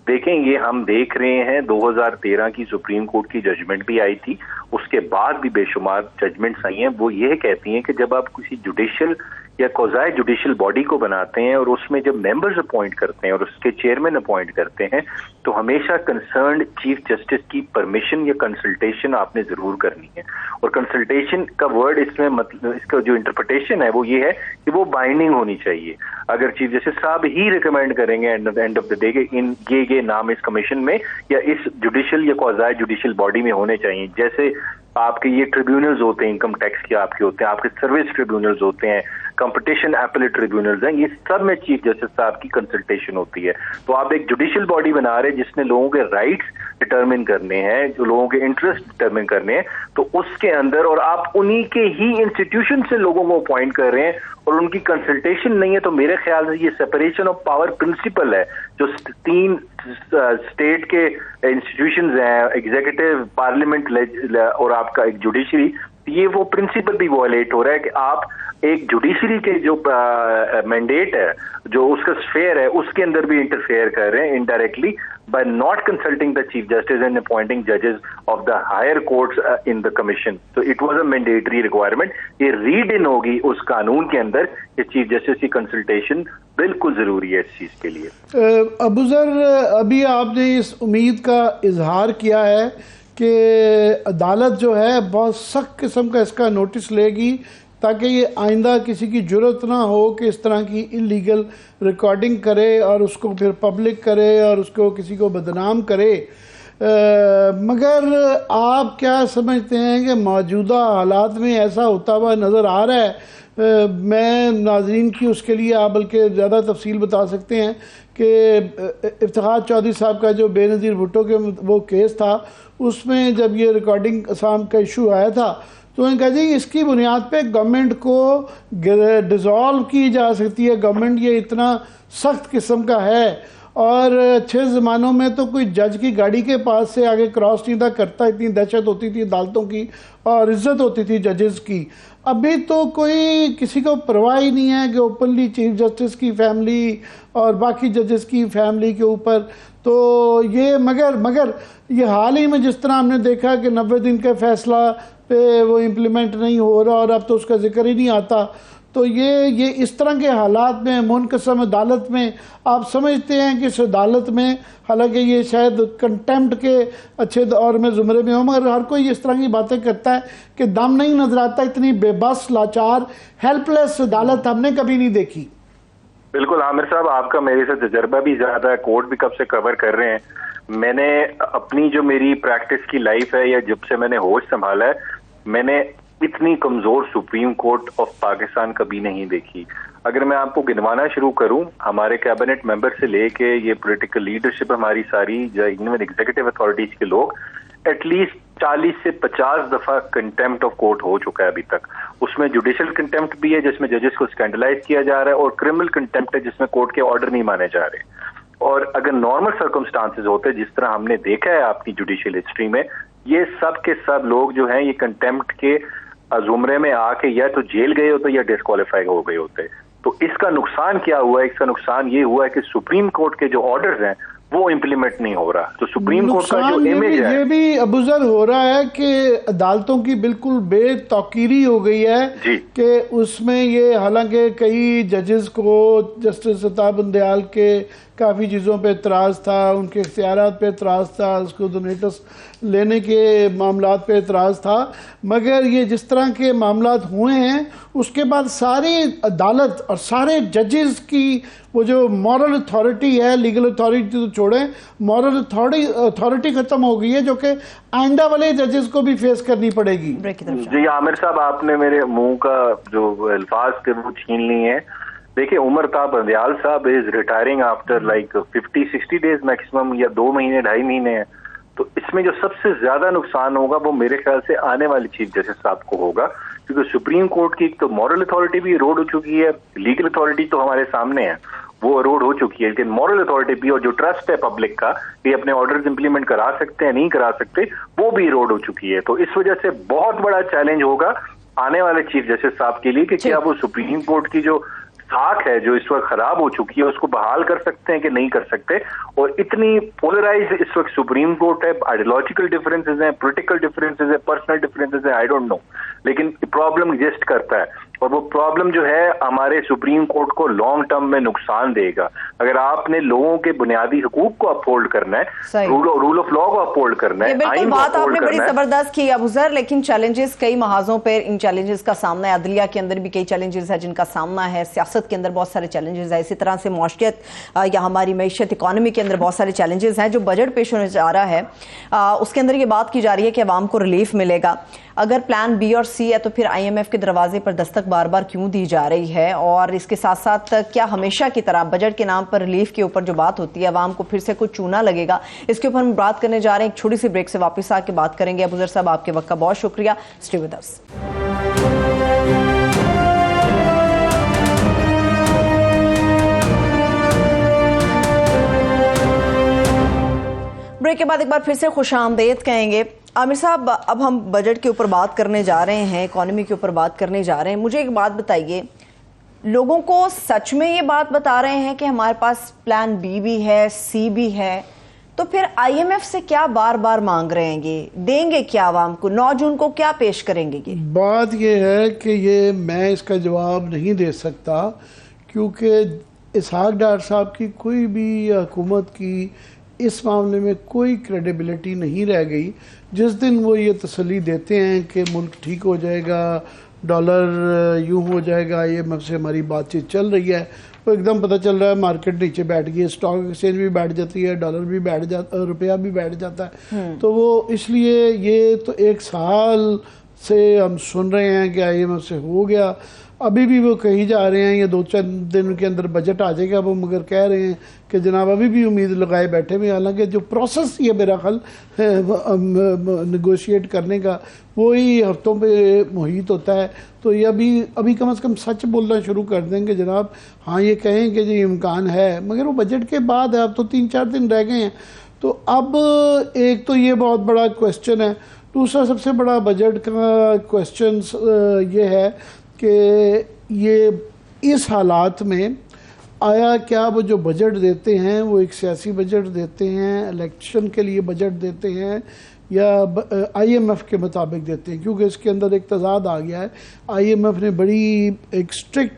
देखें, ये हम देख रहे हैं 2013 की सुप्रीम कोर्ट की जजमेंट भी आई थी, उसके बाद भी बेशुमार जजमेंट्स आई हैं। वो ये कहती हैं कि जब आप किसी जुडिशियल या क्वाज़ाई जुडिशियल बॉडी को बनाते हैं और उसमें जब मेंबर्स अपॉइंट करते हैं और उसके चेयरमैन अपॉइंट करते हैं, तो हमेशा कंसर्न्ड चीफ जस्टिस की परमिशन या कंसल्टेशन आपने जरूर करनी है। और कंसल्टेशन का वर्ड इसमें मतलब, इसका जो इंटरप्रिटेशन है वो ये है कि वो बाइंडिंग होनी चाहिए। अगर चीफ जस्टिस साहब ही रिकमेंड करेंगे end of the day in ये नाम इस कमीशन में या इस जुडिशियल या क्वाज़ाई जुडिशियल बॉडी में होने चाहिए, जैसे आपके ये ट्रिब्यूनल्स होते हैं, इनकम टैक्स के आपके होते हैं, आपके सर्विस ट्रिब्यूनल्स होते हैं, कंपटीशन एपेलेट ट्रिब्यूनल्स हैं, ये सब में चीफ जस्टिस साहब की कंसल्टेशन होती है। तो आप एक जुडिशियल बॉडी बना रहे हैं जिसने लोगों के राइट्स डिटरमिन करने हैं, जो लोगों के इंटरेस्ट डिटरमिन करने हैं, तो उसके अंदर और आप उन्हीं के ही इंस्टीट्यूशन से लोगों को अपॉइंट कर रहे हैं और उनकी कंसल्टेशन नहीं है, तो मेरे ख्याल से ये सेपरेशन ऑफ पावर प्रिंसिपल है जो 3 स्टेट के इंस्टीट्यूशंस हैं, एग्जीक्यूटिव, पार्लियामेंट और आपका एक जुडिशरी, ये वो प्रिंसिपल भी वॉयलेट हो रहा है कि आप एक जुडिशरी के जो मैंडेट है, जो उसका स्फेयर है, उसके अंदर भी इंटरफेयर कर रहे हैं indirectly by not consulting the chief justice and appointing judges of the higher courts in the commission. So it was a mandatory requirement. ये रीड इन होगी उस कानून के अंदर कि चीफ जस्टिस की कंसल्टेशन बिल्कुल जरूरी है इस चीज के लिए। अबूजर, अभी आपने इस उम्मीद का इजहार किया है कि अदालत जो है बहुत सख्त किस्म का इसका नोटिस लेगी ताकि ये आइंदा किसी की ज़रूरत ना हो कि इस तरह की इलीगल रिकॉर्डिंग करे और उसको फिर पब्लिक करे और उसको किसी को बदनाम करे। मगर आप क्या समझते हैं कि मौजूदा हालात में ऐसा होता हुआ नज़र आ रहा है? मैं नाज़रीन की उसके लिए आप बल्कि ज़्यादा तफसील बता सकते हैं कि इफ्तिखार चौधरी साहब का जो बेनज़ीर भुट्टो के वो केस था, उसमें जब ये रिकॉर्डिंग असाम का इशू आया था तो उन्होंने कहा जी इसकी बुनियाद पे गवर्नमेंट को डिज़ोल्व की जा सकती है, गवर्नमेंट ये इतना सख्त किस्म का है। और अच्छे ज़मानों में तो कोई जज की गाड़ी के पास से आगे क्रॉस नहीं था करता, इतनी दहशत होती थी अदालतों की और इज्जत होती थी जजेस की। अभी तो कोई किसी को परवाह ही नहीं है कि ओपनली चीफ जस्टिस की फैमिली और बाकी जजेस की फैमिली के ऊपर तो ये मगर ये हाल ही में जिस तरह हमने देखा कि 90 दिन के फैसला पे वो इम्प्लीमेंट नहीं हो रहा और अब तो उसका जिक्र ही नहीं आता, तो ये इस तरह के हालात में मुनक़सम अदालत में आप समझते हैं कि इस अदालत में, हालांकि ये शायद कंटेम्प्ट के अच्छे दौर में ज़ुमरे में हो, मगर हर कोई इस तरह की बातें करता है कि दम नहीं नजर आता, इतनी बेबस, लाचार, हेल्पलेस अदालत हमने कभी नहीं देखी। बिल्कुल आमिर साहब, आपका मेरे से तजर्बा भी ज़्यादा है, कोर्ट भी कब से कवर कर रहे हैं। मैंने अपनी जो मेरी प्रैक्टिस की लाइफ है या जब से मैंने होश संभाला है, मैंने इतनी कमजोर सुप्रीम कोर्ट ऑफ पाकिस्तान कभी नहीं देखी। अगर मैं आपको गिनवाना शुरू करूं, हमारे कैबिनेट मेंबर से लेके ये पॉलिटिकल लीडरशिप हमारी सारी, इवन एग्जीक्यूटिव अथॉरिटीज के लोग, एटलीस्ट 40 से 50 दफा कंटेम्प्ट ऑफ कोर्ट हो चुका है अभी तक। उसमें जुडिशियल कंटेम्प्ट भी है जिसमें जजेस को स्कैंडलाइज किया जा रहा है, और क्रिमिनल कंटेम्प्ट है जिसमें कोर्ट के ऑर्डर नहीं माने जा रहे। और अगर नॉर्मल सर्कमस्टांसेस होते जिस तरह हमने देखा है आपकी जुडिशियल हिस्ट्री में, ये सब के सब लोग जो हैं ये कंटेम्प्ट के जुमरे में आके या तो जेल गए होते या डिस्क्वालीफाई हो गए होते। तो इसका नुकसान क्या हुआ है? इसका नुकसान ये हुआ है कि सुप्रीम कोर्ट के जो ऑर्डर्स हैं वो इम्प्लीमेंट नहीं हो रहा। तो सुप्रीम कोर्ट का जो इमेज है ये भी अबूजर हो रहा है कि अदालतों की बिल्कुल बेतौकीरी हो गई है कि उसमें ये, हालांकि कई जजेस को जस्टिस अता बंदयाल के काफ़ी चीज़ों पे एतराज़ था, उनके इख्तियारात पे एतराज़ था, उसको डोनेटस लेने के मामलात पे एतराज़ था, मगर ये जिस तरह के मामलात हुए हैं उसके बाद सारी अदालत और सारे जजेस की वो जो मॉरल अथॉरिटी है, लीगल अथॉरिटी तो छोड़ें, मॉरल अथॉरिटी ख़त्म हो गई है, जो कि आइंदा वाले जजेस को भी फेस करनी पड़ेगी। जी आमिर साहब, आपने मेरे मुंह का जो अल्फाज थे वो छीन लिए हैं। देखिए, उमर ता बंदयाल साहब is retiring after like 50-60 days maximum, या 2 महीने 2.5 महीने हैं। तो इसमें जो सबसे ज्यादा नुकसान होगा वो मेरे ख्याल से आने वाले चीफ जस्टिस साहब को होगा, क्योंकि सुप्रीम कोर्ट की तो मॉरल अथॉरिटी भी इरोड हो चुकी है, लीगल अथॉरिटी तो हमारे सामने है वो इरोड हो चुकी है, लेकिन मॉरल अथॉरिटी भी और जो ट्रस्ट है पब्लिक का कि अपने ऑर्डर्स इंप्लीमेंट करा सकते हैं नहीं करा सकते, वो भी इरोड हो चुकी है। तो इस वजह से बहुत बड़ा चैलेंज होगा आने वाले चीफ जस्टिस साहब के लिए कि क्या वो सुप्रीम कोर्ट की जो साख है जो इस वक्त खराब हो चुकी है उसको बहाल कर सकते हैं कि नहीं कर सकते। और इतनी पोलराइज इस वक्त सुप्रीम कोर्ट है, आइडियोलॉजिकल डिफरेंसेस हैं, पॉलिटिकल डिफरेंसेस है, पर्सनल डिफरेंसेस है, आई डोंट नो, लेकिन प्रॉब्लम एग्जिस्ट करता है। और वो प्रॉब्लम जो है हमारे सुप्रीम कोर्ट को लॉन्ग टर्म में नुकसान देगा। अगर आपने लोगों के बुनियादी हुकूक को अपहोल्ड करना है, रूल ऑफ लॉ को अपहोल्ड करना है, बिल्कुल बात आपने बड़ी जबरदस्त की अबूजर, लेकिन चैलेंजेस कई महाजों पर इन चैलेंजेस का सामना है। अदलिया के अंदर भी कई चैलेंजेस है जिनका सामना है, सियासत के अंदर बहुत सारे चैलेंजेस है, इसी तरह से मुआशरत या हमारी मैशत इकॉनमी के अंदर बहुत सारे चैलेंजेस हैं। जो बजट पेश होने जा रहा है उसके अंदर ये बात की जा रही है कि अवाम को रिलीफ मिलेगा। अगर प्लान बी और सी है तो फिर IMF के दरवाजे पर दस्तक बार बार क्यों दी जा रही है? और इसके साथ साथ क्या हमेशा की तरह बजट के नाम पर रिलीफ के ऊपर जो बात होती है अवाम को फिर से कुछ चूना लगेगा? इसके ऊपर हम बात करने जा रहे हैं। एक छोटी सी ब्रेक से वापस आके बात करेंगे। अबूजर साहब, आपके वक्त का बहुत शुक्रिया। Stay with us. ब्रेक के बाद एक बार फिर से खुशामदीद कहेंगे। आमिर साहब, अब हम बजट के ऊपर बात करने जा रहे हैं, इकॉनमी के ऊपर बात करने जा रहे हैं। मुझे एक बात बताइए, लोगों को सच में ये बात बता रहे हैं कि हमारे पास प्लान बी भी है, सी भी है, तो फिर IMF से क्या बार बार मांग रहे हैं? देंगे क्या आवाम को? 9 जून को क्या पेश करेंगे? बात ये है कि ये मैं इसका जवाब नहीं दे सकता, क्योंकि इसहाक डार साहब की कोई भी हुकूमत की इस मामले में कोई क्रेडिबिलिटी नहीं रह गई। जिस दिन वो ये तसल्ली देते हैं कि मुल्क ठीक हो जाएगा, डॉलर यूं हो जाएगा, IMF से हमारी बातचीत चल रही है, वो एकदम पता चल रहा है मार्केट नीचे बैठ गई है, स्टॉक एक्सचेंज भी बैठ जाती है, डॉलर भी बैठ जाता, रुपया भी बैठ जाता है। तो वो इसलिए ये तो 1 साल से हम सुन रहे हैं कि IMF से हो गया, अभी भी वो कही जा रहे हैं ये 2-4 दिन के अंदर बजट आ जाएगा, वो मगर कह रहे हैं कि जनाब अभी भी उम्मीद लगाए बैठे हुए। हालांकि जो प्रोसेस ये मेरा ख्याल नेगोशिएट करने का वही हफ्तों पे मुहित होता है, तो ये अभी कम से कम सच बोलना शुरू कर देंगे जनाब। हाँ, ये कहें कि जी इम्कान है, मगर वो बजट के बाद है, अब तो 3-4 दिन रह गए हैं। तो अब एक तो ये बहुत बड़ा क्वेश्चन है। दूसरा सबसे बड़ा बजट का क्वेश्चन ये है कि ये इस हालात में आया क्या वो जो बजट देते हैं वो एक सियासी बजट देते हैं, इलेक्शन के लिए बजट देते हैं, या IMF के मुताबिक देते हैं? क्योंकि इसके अंदर एक तजाद आ गया है। IMF ने बड़ी एक स्ट्रिक्ट,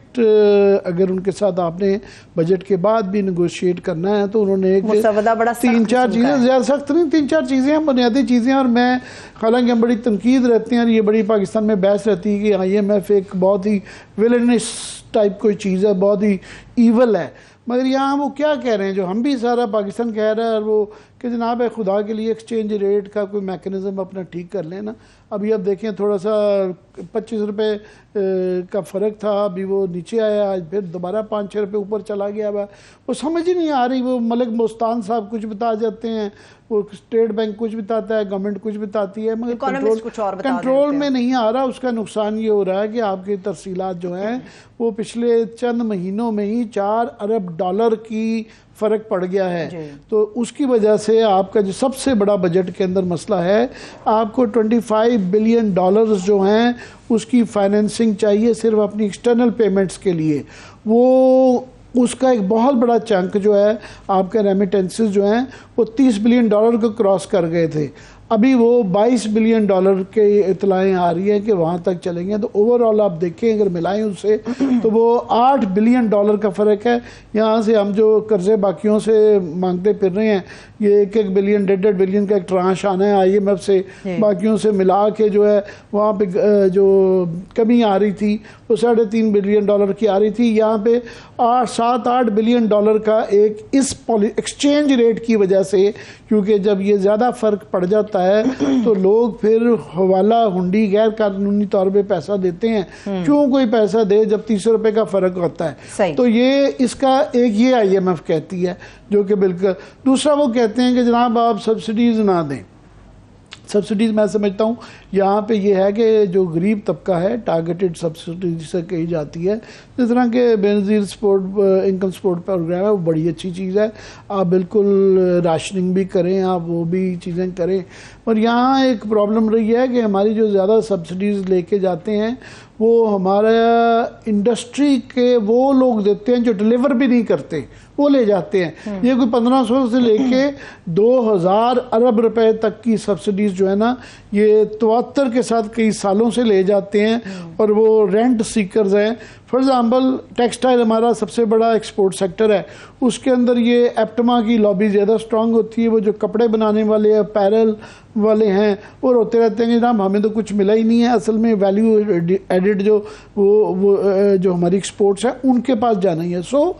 अगर उनके साथ आपने बजट के बाद भी नेगोशिएट करना है तो उन्होंने एक 3-4 चीज़ें, ज़्यादा सख्त नहीं, 3-4 चीज़ें हैं, बुनियादी चीज़ें। और मैं, हालांकि हम बड़ी तनकीद रहते हैं और ये बड़ी पाकिस्तान में बहस रहती है कि IMF एक बहुत ही विलनिस टाइप कोई चीज़ है, बहुत ही ईवल है, मगर यहाँ वो क्या कह रहे हैं, जो हम भी सारा पाकिस्तान कह रहा है और वो कि जनाब खुदा के लिए एक्सचेंज रेट का कोई मैकेनिज़्म अपना ठीक कर लें ना। अभी अब देखें थोड़ा सा 25 रुपये का फ़र्क था, अभी वो नीचे आया, आज फिर दोबारा 5-6 रुपये ऊपर चला गया हुआ। वो समझ ही नहीं आ रही, वो मलिक मुस्तान साहब कुछ बता जाते हैं, वो स्टेट बैंक कुछ बताता है, गवर्नमेंट कुछ बताती है, मगर कंट्रोल में नहीं आ रहा। उसका नुकसान ये हो रहा है कि आपकी तरसीलात जो हैं वो पिछले चंद महीनों में ही 4 अरब डॉलर की फ़र्क पड़ गया है। तो उसकी वजह से आपका जो सबसे बड़ा बजट के अंदर मसला है, आपको 25 बिलियन डॉलर्स जो हैं उसकी फाइनेंसिंग चाहिए सिर्फ अपनी एक्सटर्नल पेमेंट्स के लिए। वो उसका एक बहुत बड़ा चंक जो है आपके रेमिटेंसेस जो हैं वो 30 बिलियन डॉलर को क्रॉस कर गए थे। अभी वो 22 बिलियन डॉलर के इतलाएँ आ रही हैं कि वहाँ तक चलेंगे। तो ओवरऑल आप देखें अगर मिलाएं उससे तो वो 8 बिलियन डॉलर का फ़र्क है। यहाँ से हम जो कर्ज़े बाकियों से मांगते फिर रहे हैं, ये 1-1 बिलियन 1.5 बिलियन का एक ट्रांश आना है IMF से, बाकियों से मिला के जो है वहाँ पे जो कमी आ रही थी वो 3.5 बिलियन डॉलर की आ रही थी। यहाँ पे 7-8 बिलियन डॉलर का एक इस एक्सचेंज रेट की वजह से, क्योंकि जब ये ज़्यादा फ़र्क पड़ जाता है तो लोग फिर हवाला हुंडी गैर कानूनी तौर पे पैसा देते हैं। क्यों कोई पैसा दे जब 30 रुपए का फ़र्क होता है। तो ये इसका एक ये IMF कहती है जो कि बिल्कुल। दूसरा वो कहते हैं कि जनाब आप सब्सिडीज़ ना दें। सब्सिडीज़ मैं समझता हूँ यहाँ पे ये है कि जो गरीब तबका है टारगेटेड सब्सिडी जिसे कही जाती है, जिस तरह के बेनज़ीर इनकम सपोर्ट प्रोग्राम है, वो बड़ी अच्छी चीज़ है। आप बिल्कुल राशनिंग भी करें, आप वो भी चीज़ें करें। और यहाँ एक प्रॉब्लम रही है कि हमारी जो ज़्यादा सब्सिडीज़ लेके जाते हैं वो हमारा इंडस्ट्री के वो लोग देते हैं जो डिलीवर भी नहीं करते, वो ले जाते हैं। ये कोई 1500 से लेके 2000 अरब रुपए तक की सब्सिडीज जो है ना, ये तवत्तर के साथ कई सालों से ले जाते हैं और वो रेंट सीकर्स हैं। फॉर एग्ज़ाम्पल टेक्सटाइल हमारा सबसे बड़ा एक्सपोर्ट सेक्टर है, उसके अंदर ये एप्टमा की लॉबी ज़्यादा स्ट्रांग होती है। वो जो कपड़े बनाने वाले अपैरल वाले हैं वो रोते रहते हैं कि जनाब हमें तो कुछ मिला ही नहीं है। असल में वैल्यू एडिड जो वो जो हमारी एक्सपोर्ट्स हैं उनके पास जाना ही है। सो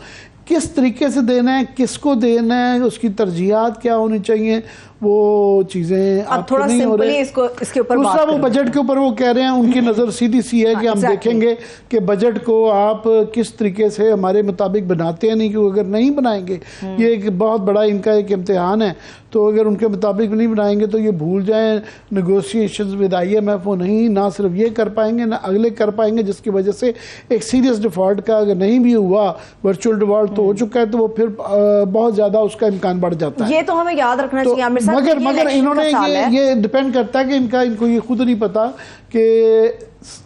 किस तरीके से देना है, किसको देना है, उसकी तरजीहात क्या होनी चाहिए, वो चीज़ें अब थोड़ा सिंपली इसके ऊपर दूसरा वो बजट के ऊपर वो कह रहे हैं, उनकी नज़र सीधी सी है कि हम देखेंगे कि बजट को आप किस तरीके से हमारे मुताबिक बनाते हैं। नहीं, क्योंकि अगर नहीं बनाएंगे, ये एक बहुत बड़ा इनका एक इम्तिहान है, तो अगर उनके मुताबिक नहीं बनाएंगे तो ये भूल जाएं नेगोशिएशंस विद IMF वो नहीं, ना सिर्फ ये कर पाएंगे ना अगले कर पाएंगे, जिसकी वजह से एक सीरियस डिफॉल्ट का अगर नहीं भी हुआ, वर्चुअल डिफॉल्ट तो हो चुका है, तो वो फिर बहुत ज़्यादा उसका इम्कान बढ़ जाता है। ये तो हमें याद रखना चाहिए। मगर इन्होंने ये डिपेंड करता है कि इनको ये खुद नहीं पता कि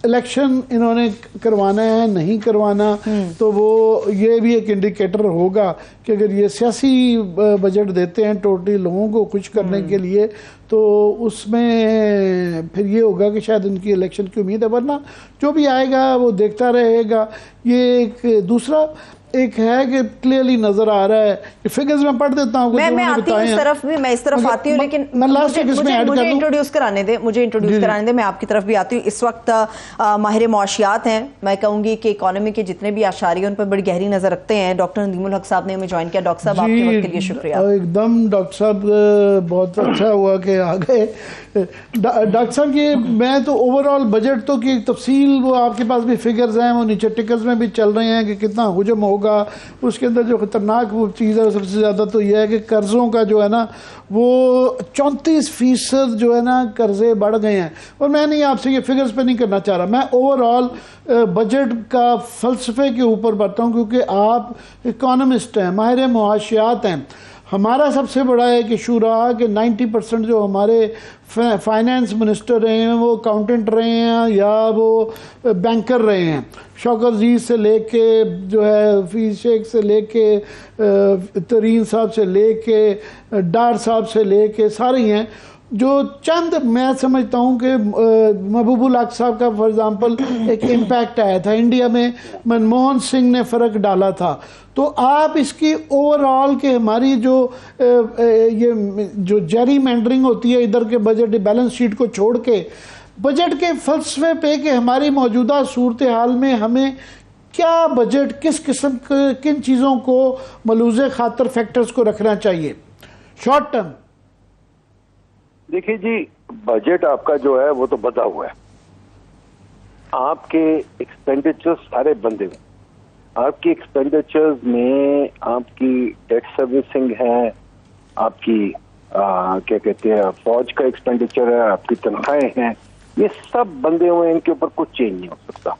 इलेक्शन इन्होंने करवाना है नहीं करवाना। तो वो ये भी एक इंडिकेटर होगा कि अगर ये सियासी बजट देते हैं टोटली लोगों को खुश करने के लिए, तो उसमें फिर ये होगा कि शायद उनकी इलेक्शन की उम्मीद है, वरना जो भी आएगा वो देखता रहेगा। ये एक दूसरा एक है कि क्लियरली नजर आ रहा है कि फिगर्स में पढ़ देता हूँ। मैं आती हूँ इस तरफ भी, मैं इस तरफ आती हूँ, लेकिन मुझे इंट्रोड्यूस कराने दे, मैं आपकी तरफ भी आती हूँ। इस वक्त माहिर मुआशियात हैं, मैं कहूँगी कि इकोनॉमी के जितने भी आशारी हैं उन पर बड़ी गहरी नजर रखते हैं। डॉक्टर नदीमुल हक साहब ने हमें ज्वाइन किया। डॉक्टर साहब आपके वक्त के लिए शुक्रिया। एकदम डॉक्टर साहब बहुत अच्छा हुआ कि आ गए। डॉक्टर साहब ये मैं तो ओवरऑल बजट तो की तफसील वो आपके पास भी फिगर्स हैं, वो नीचे टिकर्स में भी चल रहे हैं कि कितना हुजम होगा। उसके अंदर जो खतरनाक वो चीज़ है सबसे ज़्यादा तो यह है कि कर्ज़ों का जो है ना वो 34% जो है ना कर्ज़े बढ़ गए हैं। और मैं नहीं आपसे ये फिगर्स पे नहीं करना चाह रहा, मैं ओवरऑल बजट का फ़लसफ़े के ऊपर बढ़ता हूँ, क्योंकि आप इकोनॉमिस्ट हैं, माहिर मुआशियात हैं। हमारा सबसे बड़ा है कि रहा कि 90% जो हमारे फाइनेंस मिनिस्टर रहे हैं वो अकाउंटेंट रहे हैं या वो बैंकर रहे हैं। शौकत अजीज से लेके जो है हफीज़ शेख से लेके तरीन साहब से लेके डार साहब से लेके सारे हैं। जो चंद मैं समझता हूँ कि महबूबुल हक साहब का फॉर एग्जांपल एक इम्पैक्ट आया था इंडिया में, मनमोहन सिंह ने फ़र्क डाला था। तो आप इसकी ओवरऑल के हमारी जो ये जो जेरी मैंडरिंग होती है इधर के बजट बैलेंस शीट को छोड़ के बजट के फ़लसफ़े पे कि हमारी मौजूदा सूरत हाल में हमें क्या बजट किस किस्म के किन चीज़ों को मलूज़े खातर फैक्टर्स को रखना चाहिए। शॉर्ट टर्म देखिए जी, बजट आपका जो है वो तो बंधा हुआ है। आपके एक्सपेंडिचर्स सारे बंधे हुए। आपकी एक्सपेंडिचर्स में आपकी डेट सर्विसिंग है, आपकी क्या कहते हैं फौज का एक्सपेंडिचर है, आपकी तनख्वाहें हैं, ये सब बंधे हुए हैं। इनके ऊपर कुछ चेंज नहीं हो सकता।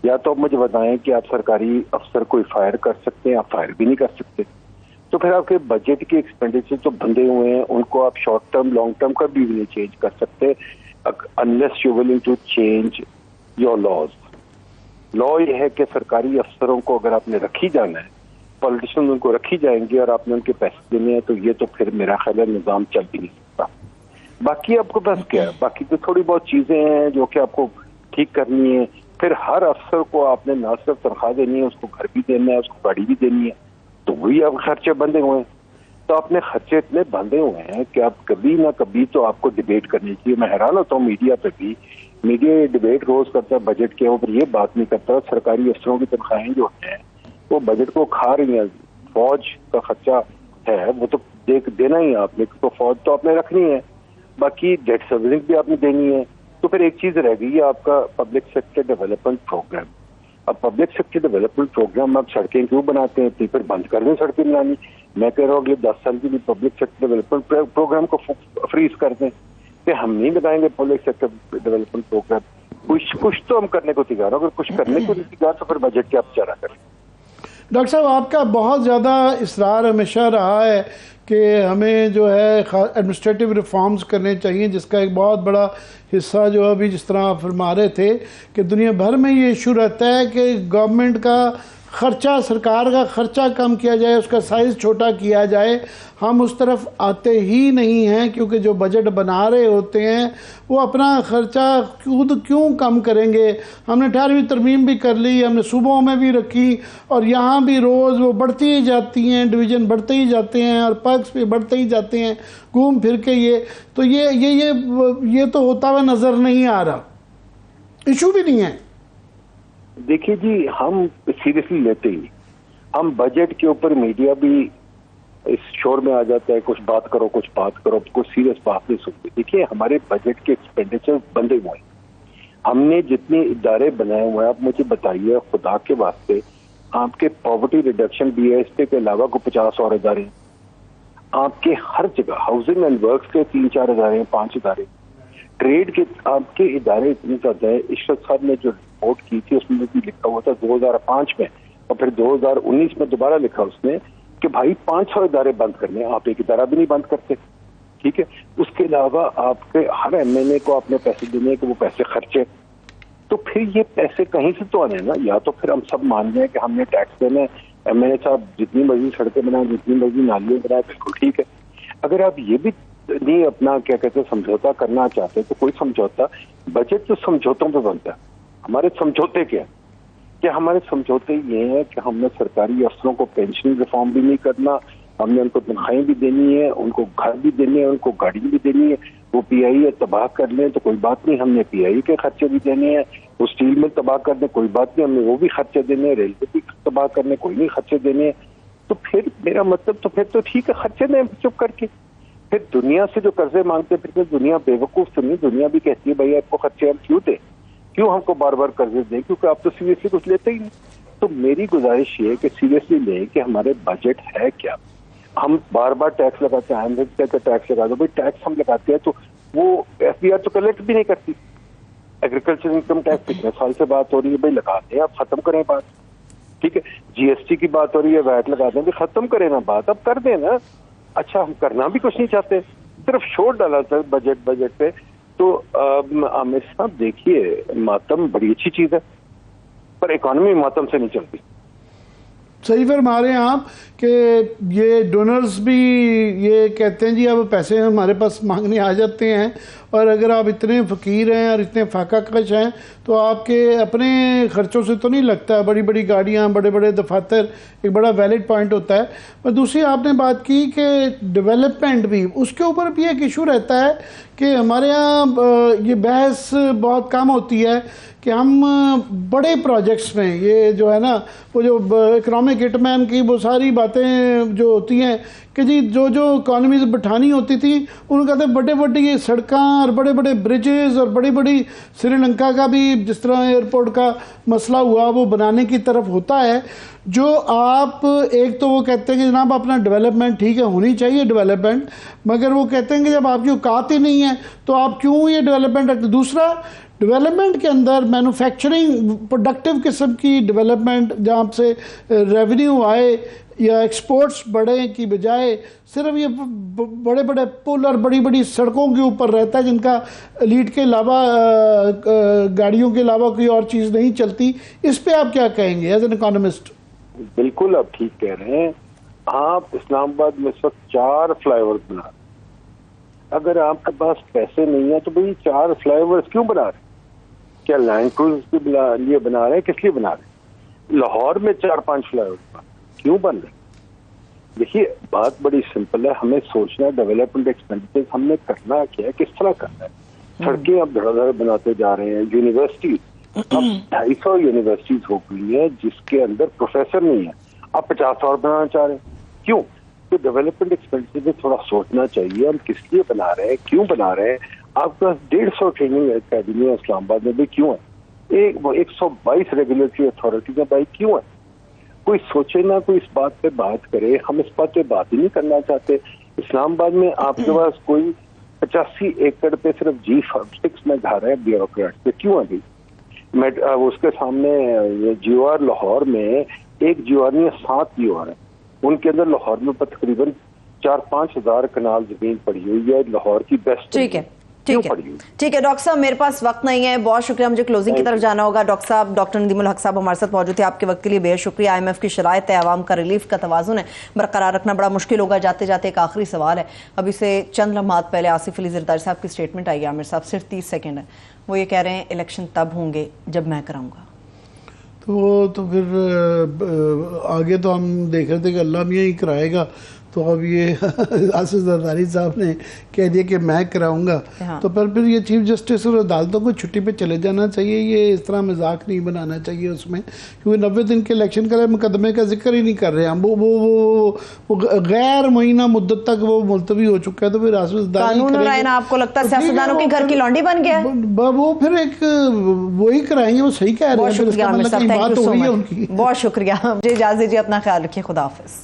या तो आप मुझे बताएं कि आप सरकारी अफसर कोई फायर कर सकते हैं, आप फायर भी नहीं कर सकते। तो फिर आपके बजट के एक्सपेंडिचर तो बंधे हुए हैं, उनको आप शॉर्ट टर्म लॉन्ग टर्म का भी नहीं चेंज कर सकते unless you willing to change your laws. Law ये है कि सरकारी अफसरों को अगर आपने रखी जाना है, पॉलिटिशियन उनको रखी जाएंगे और आपने उनके पैसे देने हैं, तो ये तो फिर मेरा ख्याल है निजाम चल भी नहीं सकता। बाकी आपको बस क्या है, बाकी तो थोड़ी बहुत चीजें हैं जो कि आपको ठीक करनी है। फिर हर अफसर को आपने ना सिर्फ तनख्वाह देनी है, उसको घर भी देना है, उसको गाड़ी भी देनी है, तो वही आप खर्चे बंधे हुए हैं। तो अपने खर्चे इतने बंधे हुए हैं कि आप कभी ना कभी तो आपको डिबेट करनी चाहिए। मैं हैरान होता हूँ मीडिया पे भी, मीडिया ये डिबेट रोज करता है बजट के ऊपर, ये बात नहीं करता सरकारी अफसरों की तनख्वाहें जो हैं वो बजट को खा रही हैं। फौज का खर्चा है वो तो देना ही है आपने, तो फौज तो आपने रखनी है, बाकी डेट सर्विसिंग भी आपने देनी है। तो फिर एक चीज रह गई है आपका पब्लिक सेक्टर डेवलपमेंट प्रोग्राम। अब पब्लिक सेक्टर डेवलपमेंट प्रोग्राम आप सड़कें क्यों बनाते हैं? फिर बंद कर दें सड़कें बनानी। मैं कह रहा हूँ अगले 10 साल के लिए पब्लिक सेक्टर डेवलपमेंट प्रोग्राम को फ्रीज कर दें कि हम नहीं लगाएंगे पब्लिक सेक्टर डेवलपमेंट प्रोग्राम। कुछ तो हम करने को तैयार हो, अगर कुछ करने को नहीं तैयार तो फिर बजट क्या बेचारा करें। डॉक्टर साहब, आपका बहुत ज़्यादा इसरार हमेशा रहा है कि हमें जो है एडमिनिस्ट्रेटिव रिफॉर्म्स करने चाहिए, जिसका एक बहुत बड़ा हिस्सा जो अभी जिस तरह आप फरमा रहे थे कि दुनिया भर में ये इशू रहता है कि गवर्नमेंट का खर्चा, सरकार का खर्चा कम किया जाए, उसका साइज़ छोटा किया जाए। हम उस तरफ आते ही नहीं हैं, क्योंकि जो बजट बना रहे होते हैं वो अपना खर्चा खुद क्यों कम करेंगे। हमने 18वीं तरमीम भी कर ली, हमने सूबों में भी रखी, और यहाँ भी रोज़ वो बढ़ती ही जाती हैं, डिवीज़न बढ़ते ही जाते हैं और पर्क्स भी बढ़ते ही जाते हैं घूम फिर के। ये तो होता हुआ नज़र नहीं आ रहा, इशू भी नहीं है। देखिए जी, हम सीरियसली लेते ही, हम बजट के ऊपर मीडिया भी इस शोर में आ जाता है, कुछ बात करो कुछ सीरियस बात नहीं सुनते। देखिए, हमारे बजट के एक्सपेंडिचर बंधे हुए हैं। हमने जितने इदारे बनाए हुए हैं, आप मुझे बताइए खुदा के वास्ते, आपके पॉवर्टी रिडक्शन BISP के अलावा को 50 और इदारे, आपके हर जगह हाउसिंग एंड वर्क्स के 3-4 इदारे, 5 इदारे, ट्रेड के आपके इदारे इतने ज्यादा है। इशरत साहब ने जो रिपोर्ट की थी उसमें भी लिखा हुआ था 2005 में, और फिर 2019 में दोबारा लिखा उसने कि भाई 500 इदारे बंद करने, आप एक इदारा भी नहीं बंद करते। ठीक है, उसके अलावा आपके हर MNA को आपने पैसे देने के वो पैसे खर्चे, तो फिर ये पैसे कहीं से तो आने ना। या तो फिर हम सब मान रहे हैं कि हमने टैक्स देना है, MNA साहब जितनी मर्जी सड़कें बनाए, जितनी मर्जी नालियां बनाए, बिल्कुल ठीक है। अगर आप ये भी नहीं अपना क्या कहते हैं समझौता करना चाहते तो कोई समझौता, बजट तो समझौतों पे बनता है। हमारे समझौते क्या है? क्या हमारे समझौते ये हैं कि हमने सरकारी अफसरों को पेंशन रिफॉर्म भी नहीं करना, हमने उनको तनख्वाहें भी देनी है, उनको घर भी देने हैं, उनको गाड़ी भी देनी है। वो PI तबाह कर लें तो कोई बात नहीं, हमने PI के खर्चे भी देने हैं। वो स्टील मिल तबाह कर दें, कोई बात नहीं, हमने वो भी खर्चे देने हैं। रेलवे भी तबाह करने, कोई नहीं खर्चे देने हैं। तो फिर मेरा मतलब, तो फिर तो ठीक है, खर्चे दें चुप करके। फिर दुनिया से जो कर्जे मांगते फिर दुनिया बेवकूफ तो नहीं, दुनिया भी कहती है भाई आपको खर्चे हम क्यों दें, क्यों हमको बार बार कर्जे दें, क्योंकि आप तो सीरियसली कुछ लेते ही नहीं। तो मेरी गुजारिश ये है कि सीरियसली लें कि हमारे बजट है क्या। हम बार बार टैक्स लगाते हैं, टैक्स लगा दो भाई, टैक्स हम लगाते हैं तो वो FBR तो कलेक्ट भी नहीं करती। एग्रीकल्चर इनकम टैक्स कितने साल से बात हो रही है, भाई लगाते हैं, आप खत्म करें बात। ठीक है, GST की बात हो रही है, वैट लगा दें, खत्म करें ना बात, अब कर दें ना। अच्छा, हम करना भी कुछ नहीं चाहते, सिर्फ शोर डाला था बजट पे। तो आमिर साहब देखिए, मातम बड़ी अच्छी चीज है, पर इकोनॉमी मातम से नहीं चलती। सही फरमा रहे हैं आप कि ये डोनर्स भी ये कहते हैं जी अब पैसे हमारे पास मांगने आ जाते हैं, और अगर आप इतने फ़कीर हैं और इतने फाकाकश हैं तो आपके अपने ख़र्चों से तो नहीं लगता। बड़ी बड़ी गाड़ियाँ, बड़े बड़े दफातर एक बड़ा वैलिड पॉइंट होता है। पर दूसरी आपने बात की कि डेवलपमेंट भी, उसके ऊपर भी एक इशू रहता है कि हमारे यहाँ ये बहस बहुत कम होती है कि हम बड़े प्रोजेक्ट्स में, ये जो है ना वो जो इकोनॉमिक हिटमैन की वो सारी बातें जो होती हैं कि जी जो इकॉनमीज बिठानी होती थी, उनको कहते बड़े बड़ी सड़कें और बड़े बड़े ब्रिजेस और बड़ी बड़ी श्रीलंका का भी जिस तरह एयरपोर्ट का मसला हुआ वो बनाने की तरफ होता है। जो आप एक तो वो कहते हैं कि जनाब अपना डेवलपमेंट ठीक है, होनी चाहिए डेवलपमेंट, मगर वो कहते हैं कि जब आपकी औकात ही नहीं है तो आप क्यों ये डेवलपमेंट। दूसरा, डेवलपमेंट के अंदर मैन्युफैक्चरिंग प्रोडक्टिव किस्म की डेवलपमेंट जहाँ से रेवेन्यू आए या एक्सपोर्ट्स बढ़े की बजाय सिर्फ ये बड़े बड़े पुल और बड़ी बड़ी सड़कों के ऊपर रहता है जिनका लीड के अलावा गाड़ियों के अलावा कोई और चीज़ नहीं चलती। इस पे आप क्या कहेंगे एज एन इकोनॉमिस्ट? बिल्कुल आप ठीक कह रहे हैं। आप इस्लामाबाद में इस वक्त 4 फ्लाईओवर बना रहे हैं। अगर आपके पास पैसे नहीं है तो भाई 4 फ्लाईओवर क्यों बना रहे हैं? क्या लैंड क्रूज के लिए बना रहे हैं? किस लिए बना रहे हैं? लाहौर में 4-5 फ्लाईओवर क्यों बन रहे? देखिए बात बड़ी सिंपल है, हमें सोचना है डेवलपमेंट एक्सपेंडिचर हमने करना क्या है, किस तरह करना है। सड़कें अब धड़ाधड़ बनाते जा रहे हैं। यूनिवर्सिटी अब 250 यूनिवर्सिटीज हो गई है जिसके अंदर प्रोफेसर नहीं है, अब 50 और बनाना चाह रहे हैं। क्यों? तो डेवलपमेंट एक्सपेंडिचर में थोड़ा सोचना चाहिए, हम किस लिए बना रहे हैं, क्यों बना रहे हैं। आपके पास 150 ट्रेनिंग अकेडमी इस्लामाबाद में भी क्यों है? 122 रेगुलेटरी अथॉरिटी में भाई क्यों है? कोई सोचे ना, कोई इस बात पे बात करे। हम इस बात पे बात ही नहीं करना चाहते। इस्लामाबाद में आपके पास कोई 85 एकड़ पे सिर्फ G6 में घर है ब्यूरोक्रेट पे, क्यों है? उसके सामने जीआर लाहौर में एक जीआर नहीं 7 जीआर है, उनके अंदर लाहौर में तकरीबन 4-5 हज़ार कनाल जमीन पड़ी हुई है, लाहौर की बेस्ट। ठीक है डॉक्टर साहब, मेरे पास वक्त नहीं है, बहुत शुक्रिया। मुझे क्लोजिंग की तरफ जाना होगा। डॉक्टर साहब, डॉक्टर नदीमुल हक साहब हमारे साथ मौजूद थे। आपके वक्त के लिए बेहद शुक्रिया। IMF की शराइत है, आवाम का रिलीफ का तवाज़ुन है, बरकरार रखना बड़ा मुश्किल होगा। जाते जाते एक आखिरी सवाल है, अभी से चंद लम्हात पहले आसिफ अली जरदारी साहब की स्टेटमेंट आई है। आमिर साहब सिर्फ 30 सेकेंड है, वो ये कह रहे हैं इलेक्शन तब होंगे जब मैं कराऊंगा। तो फिर आगे तो हम देख रहे थे कि अल्लाह मियाँ ही कराएगा, तो अब ये आसिफ जरदारी साहब ने कह दिया कि मैं कराऊंगा। हाँ। तो फिर ये चीफ जस्टिस और अदालतों को छुट्टी पे चले जाना चाहिए। ये इस तरह मजाक नहीं बनाना चाहिए उसमें, क्योंकि 90 दिन के इलेक्शन का मुकदमे का जिक्र ही नहीं कर रहे हम। वो गैर महीना मुद्दत तक वो मुलतवी हो चुका है। तो फिर आसिफ जरदारी आपको लगता है सियासतदानों के घर की लौंडी बन गया? वो फिर एक वही कराएंगे, वो सही कह रहे हैं। बहुत शुक्रिया, बहुत शुक्रिया। मुझे इजाजत दीजिए, अपना ख्याल रखिए, खुदा हाफिज।